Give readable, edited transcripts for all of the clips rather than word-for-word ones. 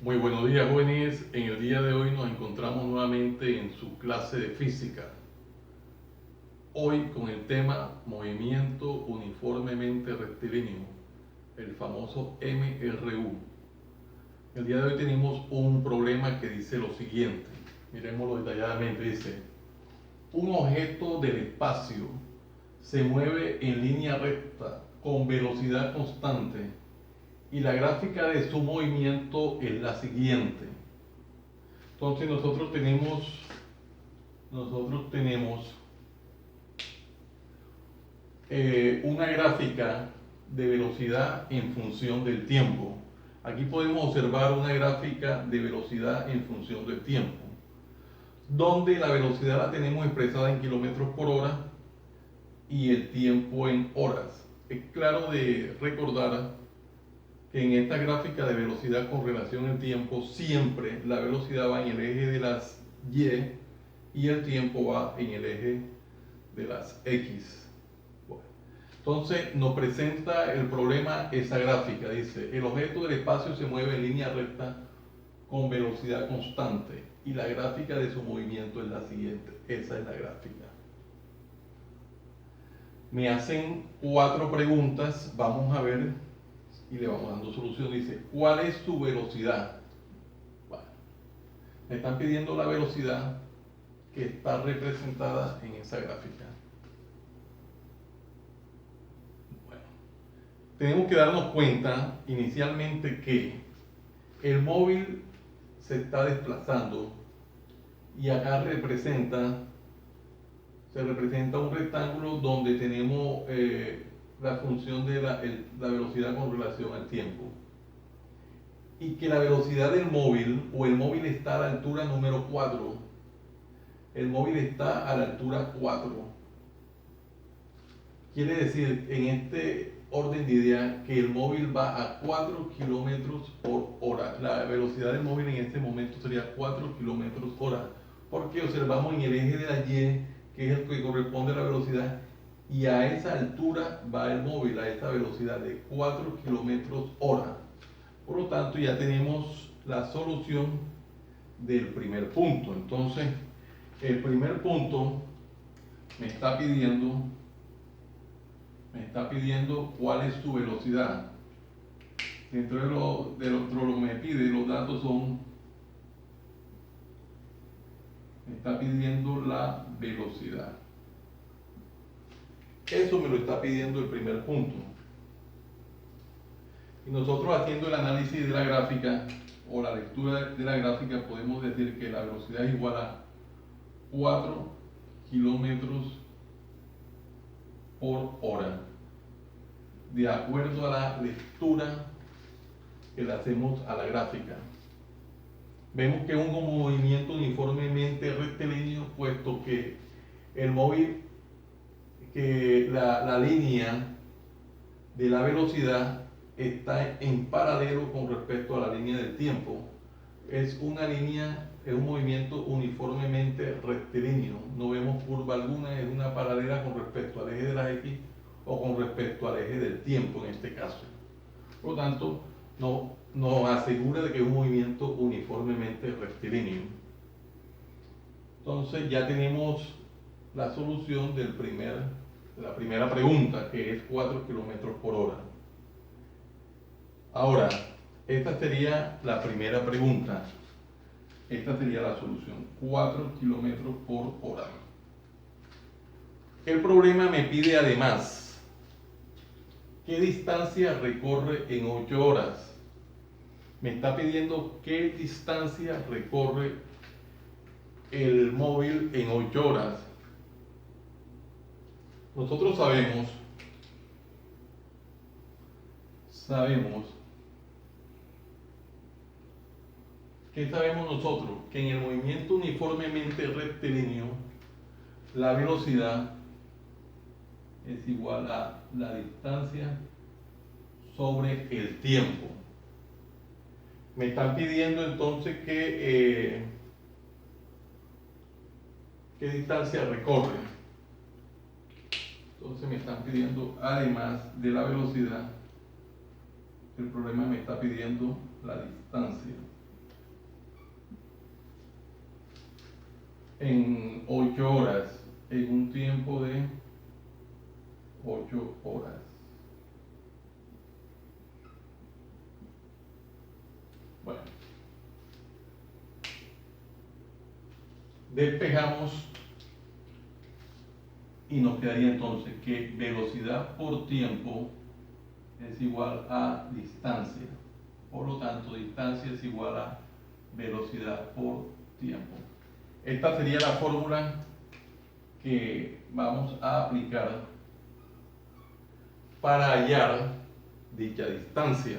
Muy buenos días, jóvenes. En el día de hoy nos encontramos nuevamente en su clase de física. Hoy con el tema movimiento uniformemente rectilíneo, el famoso MRU. El día de hoy tenemos un problema que dice lo siguiente. Miremoslo detalladamente. Dice, un objeto del espacio se mueve en línea recta con velocidad constante y la gráfica de su movimiento es la siguiente. Entonces nosotros tenemos una gráfica de velocidad en función del tiempo. Aquí podemos observar una gráfica de velocidad en función del tiempo, donde la velocidad la tenemos expresada en kilómetros por hora y el tiempo en horas. Es claro de recordar que en esta gráfica de velocidad con relación al tiempo, siempre la velocidad va en el eje de las y el tiempo va en el eje de las X. Bueno, entonces nos presenta el problema esa gráfica. Dice, el objeto del espacio se mueve en línea recta con velocidad constante y la gráfica de su movimiento es la siguiente. Esa es la gráfica. Me hacen 4 preguntas, vamos a ver y le vamos dando solución. Dice, ¿cuál es su velocidad? Bueno, me están pidiendo la velocidad que está representada en esa gráfica. Bueno, tenemos que darnos cuenta inicialmente que el móvil se está desplazando y acá se representa un rectángulo donde tenemos la función de la velocidad con relación al tiempo. Y que la velocidad del móvil, o el móvil está a la altura número 4, el móvil está a la altura 4. Quiere decir, en este orden de idea, que el móvil va a 4 kilómetros por hora. La velocidad del móvil en este momento sería 4 kilómetros por hora, porque observamos en el eje de la Y, que es el que corresponde a la velocidad, y a esa altura va el móvil, a esa velocidad de 4 kilómetros hora. Por lo tanto, ya tenemos la solución del primer punto. Entonces, el primer punto me está pidiendo cuál es su velocidad. Dentro de lo que me pide, los datos me está pidiendo la velocidad. Eso me lo está pidiendo el primer punto. Y nosotros, haciendo el análisis de la gráfica o la lectura de la gráfica, podemos decir que la velocidad es igual a 4 kilómetros por hora, de acuerdo a la lectura que le hacemos a la gráfica. Vemos que es un movimiento uniformemente rectilíneo, puesto que el móvil, que la línea de la velocidad está en paralelo con respecto a la línea del tiempo. Es un movimiento uniformemente rectilíneo, no vemos curva alguna, es una paralela con respecto al eje de la X o con respecto al eje del tiempo en este caso. Por lo tanto, nos asegura de que es un movimiento uniformemente rectilíneo. Entonces ya tenemos la solución de la primera pregunta, que es 4 kilómetros por hora. Ahora, esta sería la primera pregunta. Esta sería la solución, 4 kilómetros por hora. El problema me pide además, ¿qué distancia recorre en 8 horas? Me está pidiendo qué distancia recorre el móvil en 8 horas. Nosotros sabemos ¿qué sabemos nosotros? Que en el movimiento uniformemente rectilíneo, la velocidad es igual a la distancia sobre el tiempo. Me están pidiendo entonces qué distancia recorre. Entonces me están pidiendo, además de la velocidad, el problema me está pidiendo la distancia. en 8 horas, en un tiempo de 8 horas. Bueno, despejamos y nos quedaría entonces que velocidad por tiempo es igual a distancia. Por lo tanto, distancia es igual a velocidad por tiempo. Esta sería la fórmula que vamos a aplicar para hallar dicha distancia.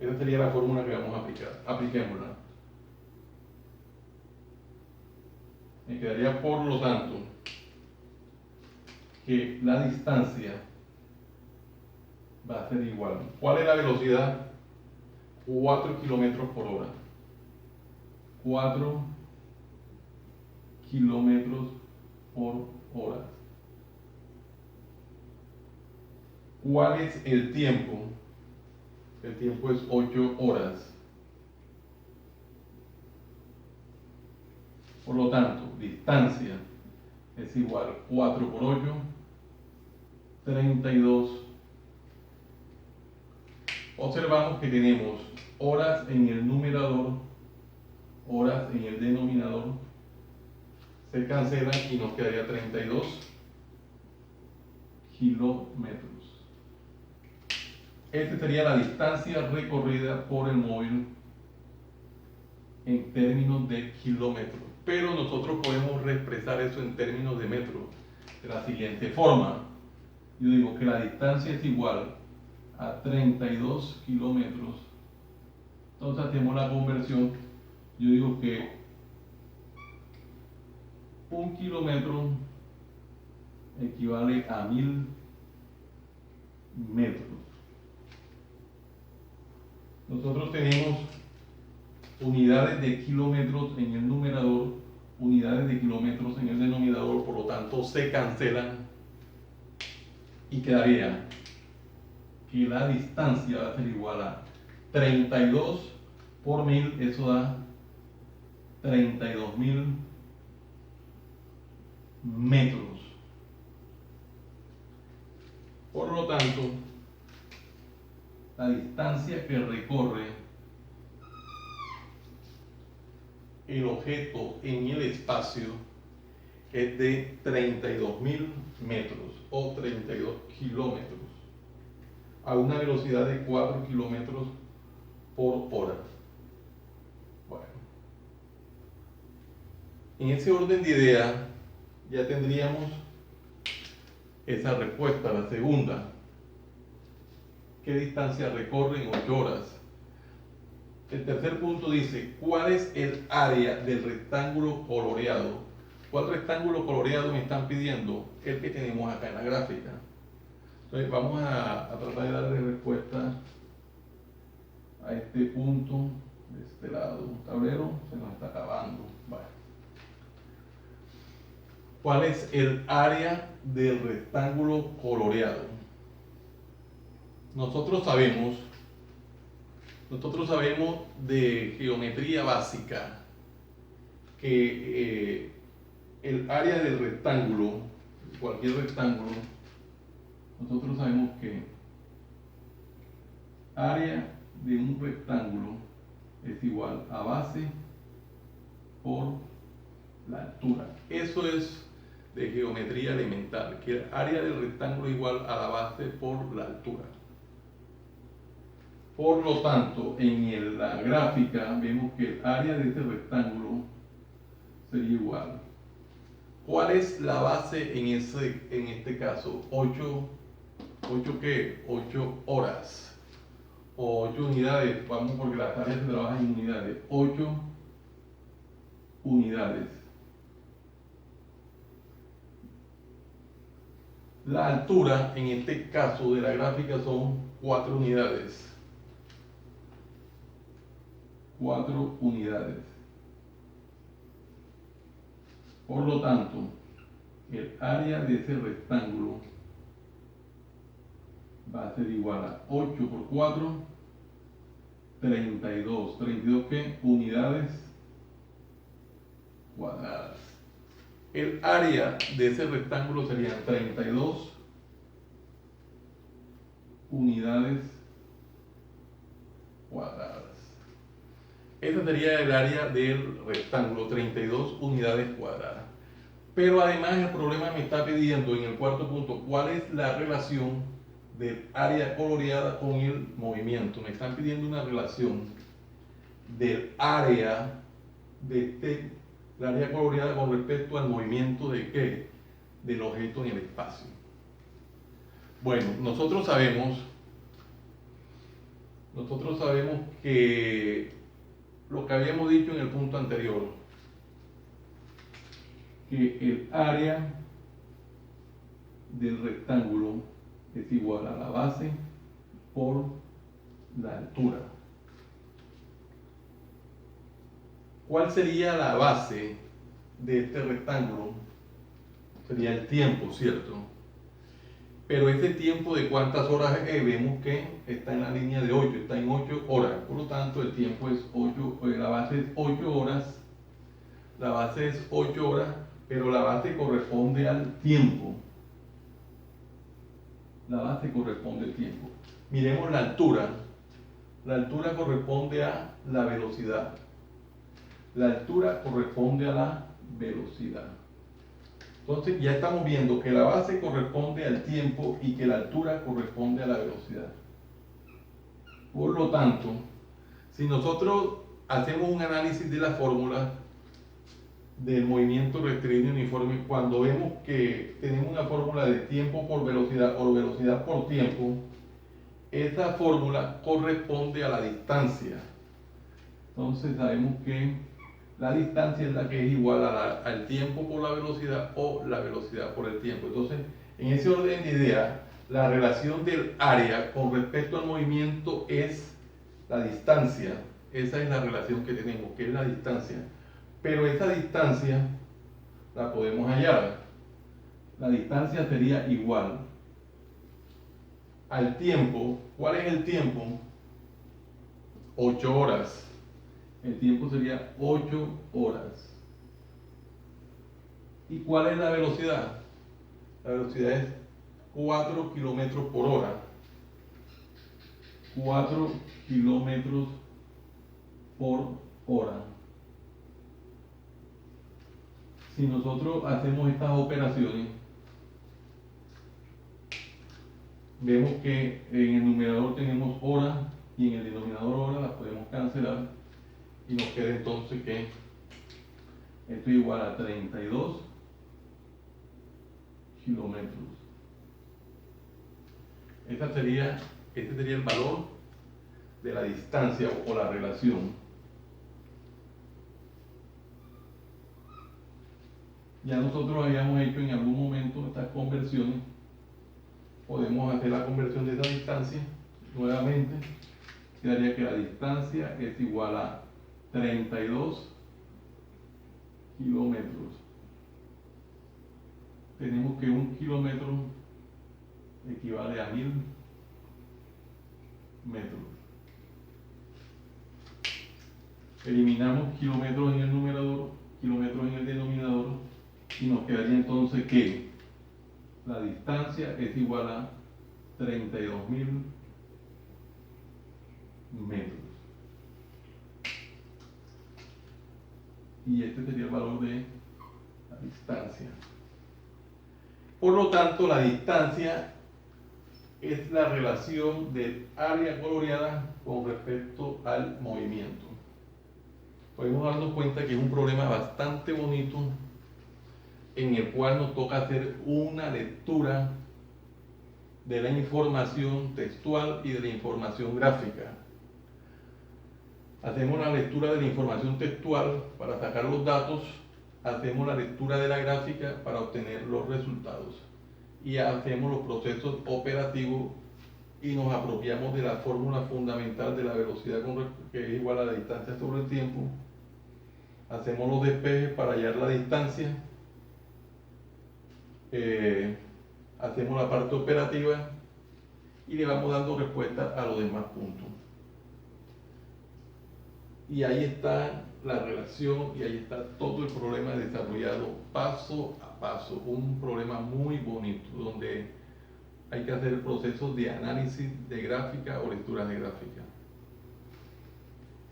Esa sería la fórmula que vamos a aplicar. Apliquémosla. Me quedaría, por lo tanto, que la distancia va a ser igual. ¿Cuál es la velocidad? 4 kilómetros por hora. 4 kilómetros por hora. ¿Cuál es el tiempo? El tiempo es 8 horas. Por lo tanto, distancia es igual 4 por 8, 32. Observamos que tenemos horas en el numerador, horas en el denominador. Se cancelan y nos quedaría 32 kilómetros. Esta sería la distancia recorrida por el móvil en términos de kilómetros. Pero nosotros podemos reexpresar eso en términos de metros de la siguiente forma. Yo digo que la distancia es igual a 32 kilómetros. Entonces hacemos la conversión. Yo digo que 1 kilómetro equivale a 1000 metros. Nosotros tenemos unidades de kilómetros en el numerador, unidades de kilómetros en el denominador, por lo tanto se cancelan y quedaría que la distancia va a ser igual a 32 por 1000, eso da 32.000 metros. Por lo tanto, la distancia que recorre el objeto en el espacio es de 32.000 metros o 32 kilómetros a una velocidad de 4 kilómetros por hora. Bueno, en ese orden de ideas ya tendríamos esa respuesta, la segunda. ¿Qué distancia recorre en 8 horas? El tercer punto dice, ¿cuál es el área del rectángulo coloreado? ¿Cuál rectángulo coloreado me están pidiendo? El que tenemos acá en la gráfica. Entonces vamos a tratar de darle respuesta a este punto de este lado. Un tablero se nos está acabando. Vale. ¿Cuál es el área del rectángulo coloreado? Nosotros sabemos de geometría básica que el área del rectángulo, cualquier rectángulo, nosotros sabemos que área de un rectángulo es igual a base por la altura. Eso es de geometría elemental, que el área del rectángulo es igual a la base por la altura. Por lo tanto, en la gráfica vemos que el área de este rectángulo sería igual. ¿Cuál es la base en este caso? 8 ¿qué? 8 horas o 8 unidades. Vamos, porque las áreas se trabajan en unidades. 8 unidades. La altura en este caso de la gráfica son 4 unidades. 4 unidades. Por lo tanto, el área de ese rectángulo va a ser igual a 8 por 4, 32. ¿32 qué? Unidades cuadradas. El área de ese rectángulo serían 32 unidades cuadradas. Ese sería el área del rectángulo, 32 unidades cuadradas. Pero además el problema me está pidiendo en el cuarto punto, ¿cuál es la relación del área coloreada con el movimiento? Me están pidiendo una relación del área de el área coloreada con respecto al movimiento de ¿qué? Del objeto en el espacio. Bueno, nosotros sabemos que lo que habíamos dicho en el punto anterior, que el área del rectángulo es igual a la base por la altura. ¿Cuál sería la base de este rectángulo? Sería el tiempo, ¿cierto? Pero ese tiempo de cuántas horas vemos que está en la línea de 8, está en 8 horas. Por lo tanto, el tiempo es 8, la base es 8 horas. La base es 8 horas, pero la base corresponde al tiempo. La base corresponde al tiempo. Miremos la altura. La altura corresponde a la velocidad. La altura corresponde a la velocidad. Entonces ya estamos viendo que la base corresponde al tiempo y que la altura corresponde a la velocidad. Por lo tanto, si nosotros hacemos un análisis de la fórmula del movimiento rectilíneo uniforme, cuando vemos que tenemos una fórmula de tiempo por velocidad o velocidad por tiempo, esa fórmula corresponde a la distancia. Entonces sabemos que la distancia es la que es igual al tiempo por la velocidad o la velocidad por el tiempo. Entonces, en ese orden de ideas, la relación del área con respecto al movimiento es la distancia. Esa es la relación que tenemos, que es la distancia. Pero esa distancia la podemos hallar. La distancia sería igual al tiempo. ¿Cuál es el tiempo? 8 horas. El tiempo sería 8 horas. ¿Y cuál es la velocidad? La velocidad es 4 kilómetros por hora. 4 kilómetros por hora. Si nosotros hacemos estas operaciones, vemos que en el numerador tenemos horas y en el denominador horas las podemos cancelar y nos queda entonces que esto es igual a 32 kilómetros. Este sería el valor de la distancia o la relación. Ya nosotros habíamos hecho en algún momento estas conversiones. Podemos hacer la conversión de esa distancia nuevamente. Quedaría que la distancia es igual a 32 kilómetros. Tenemos que 1 kilómetro equivale a 1000 metros. Eliminamos kilómetros en el numerador, kilómetros en el denominador, y nos quedaría entonces que la distancia es igual a 32.000 metros. Y este sería el valor de la distancia. Por lo tanto, la distancia es la relación del área coloreada con respecto al movimiento. Podemos darnos cuenta que es un problema bastante bonito en el cual nos toca hacer una lectura de la información textual y de la información gráfica. Hacemos la lectura de la información textual para sacar los datos, hacemos la lectura de la gráfica para obtener los resultados y hacemos los procesos operativos y nos apropiamos de la fórmula fundamental de la velocidad que es igual a la distancia sobre el tiempo. Hacemos los despejes para hallar la distancia, hacemos la parte operativa y le vamos dando respuesta a los demás puntos. y ahí está la relación y ahí está todo el problema desarrollado paso a paso. Un problema muy bonito donde hay que hacer procesos de análisis de gráfica o lecturas de gráfica.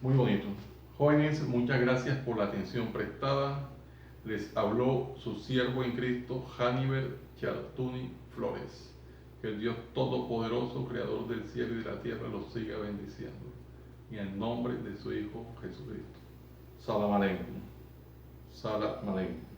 Muy bonito. Jóvenes, muchas gracias por la atención prestada. Les habló su siervo en Cristo, Hannibal Chartuni Flores. Que el Dios Todopoderoso, Creador del cielo y de la tierra, los siga bendiciendo. Y en nombre de su Hijo Jesucristo. Salam aleikum. Salam aleikum.